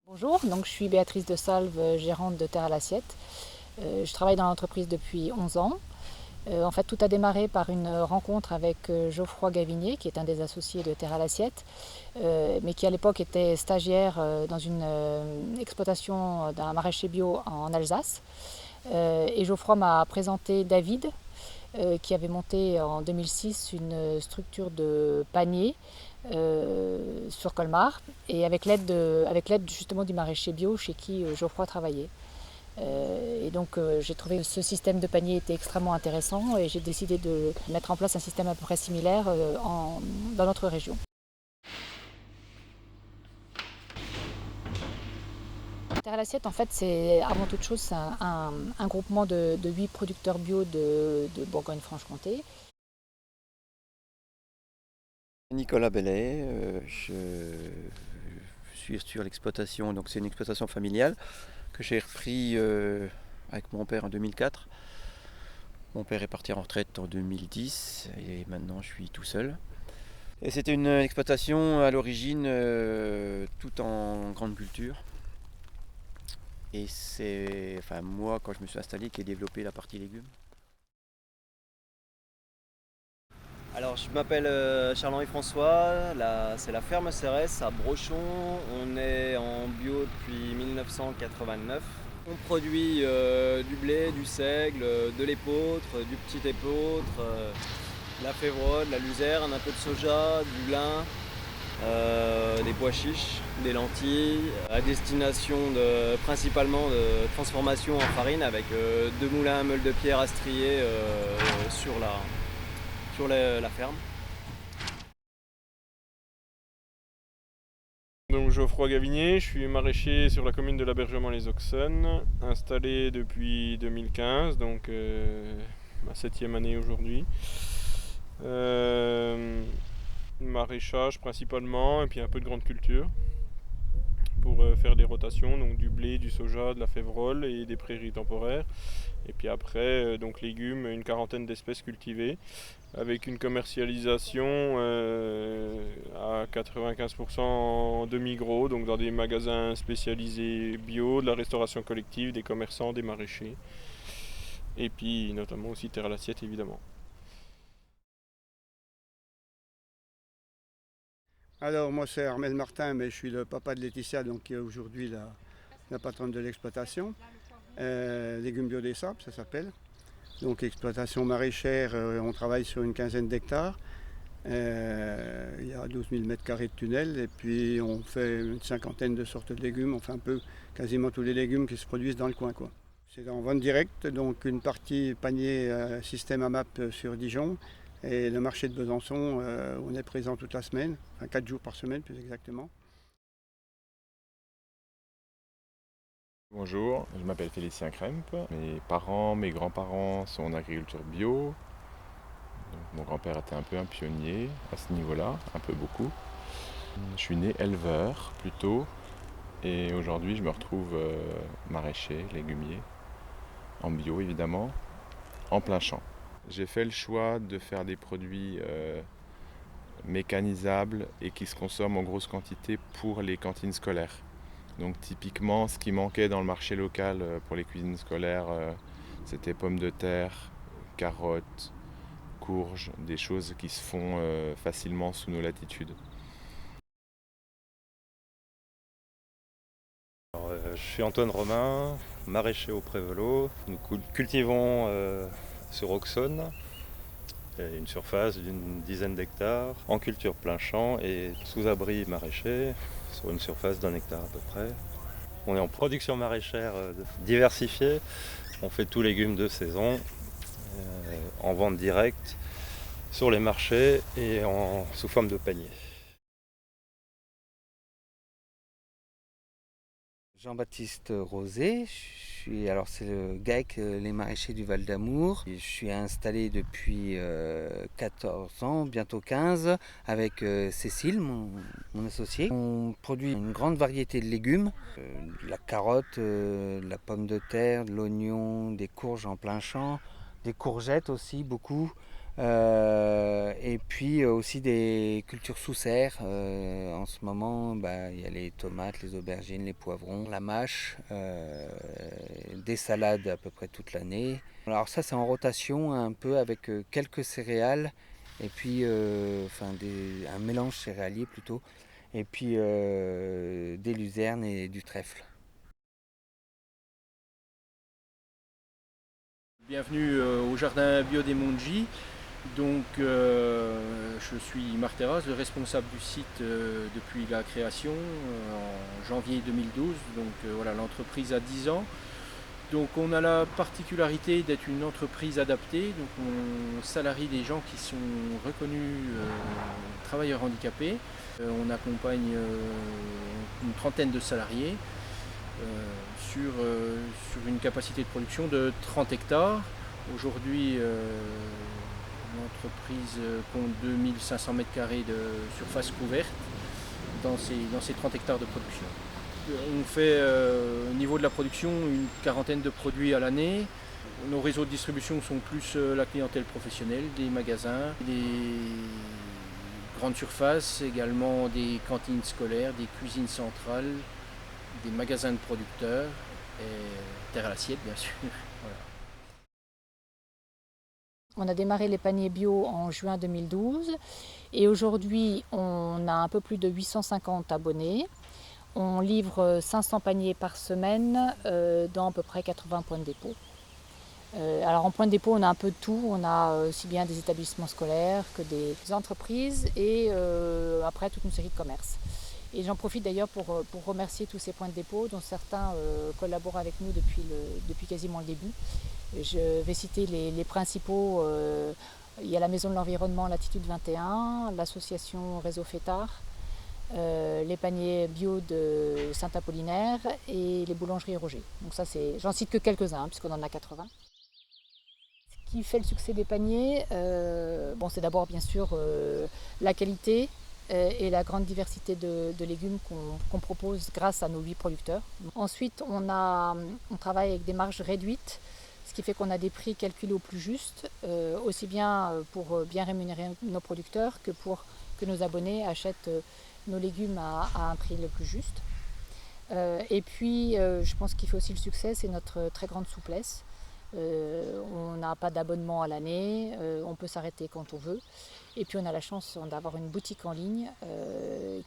Bonjour, donc je suis Béatrice de Salve, gérante de Terre à l'Assiette. Je travaille dans l'entreprise depuis 11 ans. En fait, tout a démarré par une rencontre avec Geoffroy Gavinier, qui est un des associés de Terre à l'Assiette, mais qui à l'époque était stagiaire dans une exploitation d'un maraîcher bio en Alsace. Et Geoffroy m'a présenté David, qui avait monté en 2006 une structure de panier sur Colmar, et avec l'aide justement du maraîcher bio chez qui Geoffroy travaillait. Et donc j'ai trouvé que ce système de panier était extrêmement intéressant et j'ai décidé de mettre en place un système à peu près similaire dans notre région. Terre à l'assiette, en fait, c'est avant toute chose un groupement de 8 producteurs bio de Bourgogne-Franche-Comté. Nicolas Bellet, je suis sur l'exploitation, donc c'est une exploitation familiale que j'ai repris avec mon père en 2004. Mon père est parti en retraite en 2010 et maintenant je suis tout seul. Et c'était une exploitation à l'origine tout en grande culture. Et c'est moi quand je me suis installé qui ai développé la partie légumes. Alors, je m'appelle Charles-Henri François, c'est la ferme CRS à Brochon. On est en bio depuis 1989. On produit du blé, du seigle, de l'épeautre, du petit épeautre, de la févrole, de la luzerne, un peu de soja, du lin, des pois chiches, des lentilles, à destination principalement de transformation en farine avec deux moulins à meule de pierre à strier sur la ferme. Donc Geoffroy Gavinier, je suis maraîcher sur la commune de l'Abergement-les-Auxonnes, installé depuis 2015, donc ma 7e année aujourd'hui. Maraîchage principalement, et puis un peu de grande culture pour faire des rotations, donc du blé, du soja, de la févrole et des prairies temporaires. Et puis après, donc légumes, une quarantaine d'espèces cultivées, avec une commercialisation à 95% en demi-gros, donc dans des magasins spécialisés bio, de la restauration collective, des commerçants, des maraîchers, et puis notamment aussi Terre à l'Assiette évidemment. Alors moi c'est Armel Martin, mais je suis le papa de Laetitia, donc qui est aujourd'hui la patronne de l'exploitation. Légumes bio des sables, ça s'appelle. Donc exploitation maraîchère, on travaille sur une quinzaine d'hectares. Il y a 12 000 mètres carrés de tunnel et puis on fait une cinquantaine de sortes de légumes. On fait un peu quasiment tous les légumes qui se produisent dans le coin, quoi. C'est en vente directe, donc une partie panier système AMAP sur Dijon. Et le marché de Besançon, on est présent toute la semaine, enfin 4 jours par semaine plus exactement. Bonjour, je m'appelle Félicien Kremp. Mes parents, mes grands-parents sont en agriculture bio. Donc, mon grand-père était un peu un pionnier à ce niveau-là, un peu beaucoup. Je suis né éleveur plutôt et aujourd'hui je me retrouve maraîcher, légumier, en bio évidemment, en plein champ. J'ai fait le choix de faire des produits mécanisables et qui se consomment en grosse quantité pour les cantines scolaires. Donc typiquement, ce qui manquait dans le marché local pour les cuisines scolaires, c'était pommes de terre, carottes, courges, des choses qui se font facilement sous nos latitudes. Je suis Antoine Romain, maraîcher au Prévelo. Nous cultivons sur Auxonne une surface d'une dizaine d'hectares en culture plein champ et sous abri maraîcher sur une surface d'1 hectare à peu près. On est en production maraîchère diversifiée. On fait tous légumes de saison en vente directe sur les marchés et sous forme de panier. Jean-Baptiste Rosé, c'est le GAEC, les maraîchers du Val d'Amour. Je suis installé depuis 14 ans, bientôt 15, avec Cécile, mon associé. On produit une grande variété de légumes, de la carotte, de la pomme de terre, de l'oignon, des courges en plein champ, des courgettes aussi beaucoup, Et puis aussi des cultures sous serre. En ce moment, il y a les tomates, les aubergines, les poivrons, la mâche, des salades à peu près toute l'année. Alors ça, c'est en rotation un peu avec quelques céréales et puis un mélange céréalier plutôt, et puis des luzernes et du trèfle. Bienvenue au jardin bio des Monji. Donc je suis Marc Terras, le responsable du site depuis la création en janvier 2012. Donc voilà, l'entreprise a 10 ans. Donc on a la particularité d'être une entreprise adaptée. Donc on salarie des gens qui sont reconnus travailleurs handicapés. On accompagne une trentaine de salariés sur une capacité de production de 30 hectares. Aujourd'hui, l'entreprise compte 2500 m² de surface couverte dans ces 30 hectares de production. On fait au niveau de la production une quarantaine de produits à l'année. Nos réseaux de distribution sont plus la clientèle professionnelle, des magasins, des grandes surfaces, également des cantines scolaires, des cuisines centrales, des magasins de producteurs et terre à l'assiette bien sûr. Voilà. On a démarré les paniers bio en juin 2012 et aujourd'hui on a un peu plus de 850 abonnés. On livre 500 paniers par semaine dans à peu près 80 points de dépôt. Alors en point de dépôt on a un peu de tout, on a aussi bien des établissements scolaires que des entreprises et après toute une série de commerces. Et j'en profite d'ailleurs pour remercier tous ces points de dépôt dont certains collaborent avec nous depuis quasiment le début. Je vais citer les principaux. Il y a la Maison de l'Environnement Latitude 21, l'association Réseau Fétard, les paniers bio de Saint-Apollinaire et les boulangeries Roger. Donc ça, j'en cite que quelques-uns puisqu'on en a 80. Ce qui fait le succès des paniers, c'est d'abord bien sûr la qualité et la grande diversité de légumes qu'on propose grâce à nos 8 producteurs. Ensuite, on travaille avec des marges réduites, ce qui fait qu'on a des prix calculés au plus juste, aussi bien pour bien rémunérer nos producteurs que pour que nos abonnés achètent nos légumes à un prix le plus juste. Et puis, je pense qu'il fait aussi le succès, c'est notre très grande souplesse. On n'a pas d'abonnement à l'année, on peut s'arrêter quand on veut. Et puis on a la chance d'avoir une boutique en ligne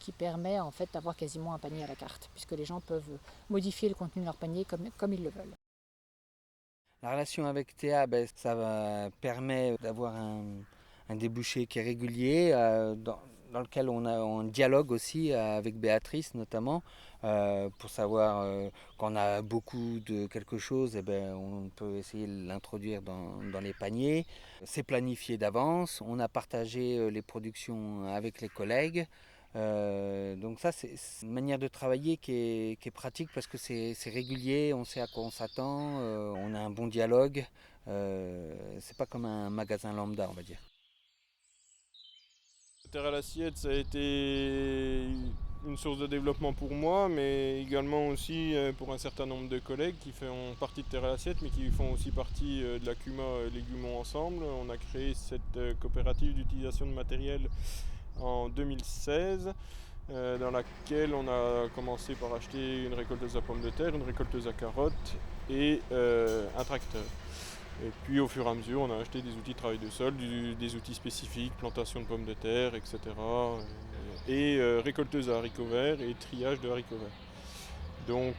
qui permet en fait d'avoir quasiment un panier à la carte, puisque les gens peuvent modifier le contenu de leur panier comme ils le veulent. La relation avec Théa, ça permet d'avoir un débouché qui est régulier, dans lequel on dialogue aussi avec Béatrice notamment, pour savoir quand on a beaucoup de quelque chose, on peut essayer de l'introduire dans les paniers. C'est planifié d'avance, on a partagé les productions avec les collègues. Donc ça, c'est une manière de travailler qui est pratique parce que c'est régulier, on sait à quoi on s'attend, on a un bon dialogue. C'est pas comme un magasin lambda, on va dire. Terre à l'assiette, ça a été une source de développement pour moi, mais également aussi pour un certain nombre de collègues qui font partie de Terre à l'assiette, mais qui font aussi partie de la CUMA Légumons Ensemble. On a créé cette coopérative d'utilisation de matériel en 2016, dans laquelle on a commencé par acheter une récolteuse à pommes de terre, une récolteuse à carottes et un tracteur. Et puis au fur et à mesure, on a acheté des outils de travail de sol, des outils spécifiques, plantation de pommes de terre, etc. Et récolteuse à haricots verts et triage de haricots verts. Donc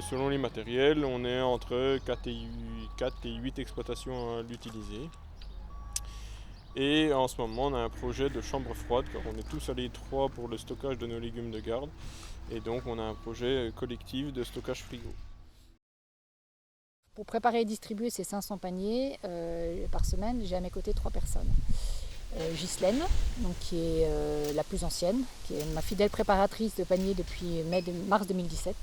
selon les matériels, on est entre 4 et 8 exploitations à l'utiliser. Et en ce moment, on a un projet de chambre froide, car on est tous à l'étroit pour le stockage de nos légumes de garde. Et donc on a un projet collectif de stockage frigo. Pour préparer et distribuer ces 500 paniers par semaine, j'ai à mes côtés 3 personnes. Ghislaine, donc, qui est la plus ancienne, qui est ma fidèle préparatrice de paniers depuis mars 2017.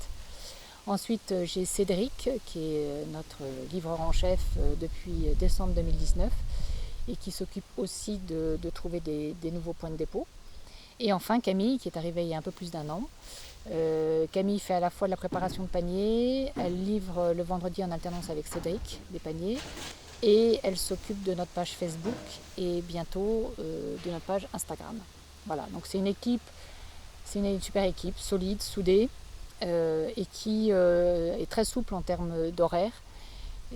Ensuite, j'ai Cédric, qui est notre livreur en chef depuis décembre 2019 et qui s'occupe aussi de trouver des nouveaux points de dépôt. Et enfin Camille, qui est arrivée il y a un peu plus d'1 an. Camille fait à la fois de la préparation de paniers, elle livre le vendredi en alternance avec Cédric des paniers, Et elle s'occupe de notre page Facebook et bientôt de notre page Instagram. Voilà, donc c'est une super équipe, solide, soudée, et qui est très souple en termes d'horaire,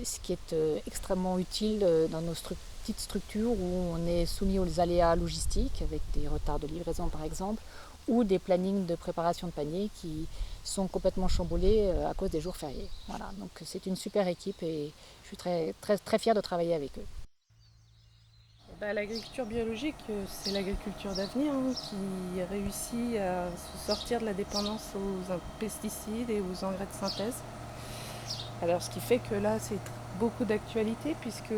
ce qui est extrêmement utile dans nos petites structures où on est soumis aux aléas logistiques, avec des retards de livraison par exemple, ou des plannings de préparation de panier qui sont complètement chamboulés à cause des jours fériés. Voilà, donc c'est une super équipe et je suis très fière de travailler avec eux. L'agriculture biologique, c'est l'agriculture d'avenir qui réussit à se sortir de la dépendance aux pesticides et aux engrais de synthèse. Alors ce qui fait que là c'est beaucoup d'actualité puisque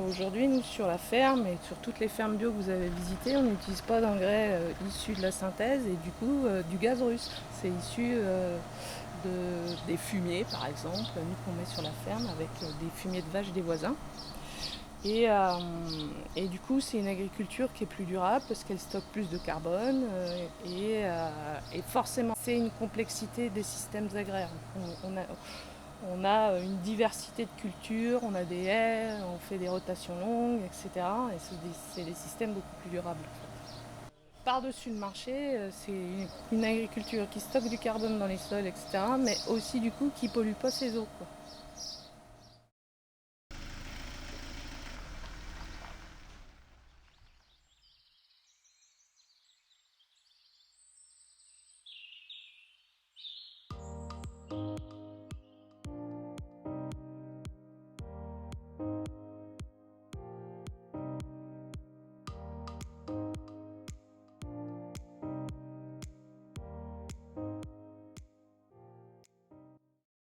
aujourd'hui nous sur la ferme et sur toutes les fermes bio que vous avez visitées, on n'utilise pas d'engrais issus de la synthèse et du coup du gaz russe. C'est issu des fumiers par exemple, nous qu'on met sur la ferme avec des fumiers de vaches des voisins. Et du coup, c'est une agriculture qui est plus durable parce qu'elle stocke plus de carbone et forcément, c'est une complexité des systèmes agraires. On a une diversité de cultures, on a des haies, on fait des rotations longues, etc. Et c'est des systèmes beaucoup plus durables. Par-dessus le marché, c'est une agriculture qui stocke du carbone dans les sols, etc. Mais aussi du coup qui ne pollue pas ses eaux, quoi.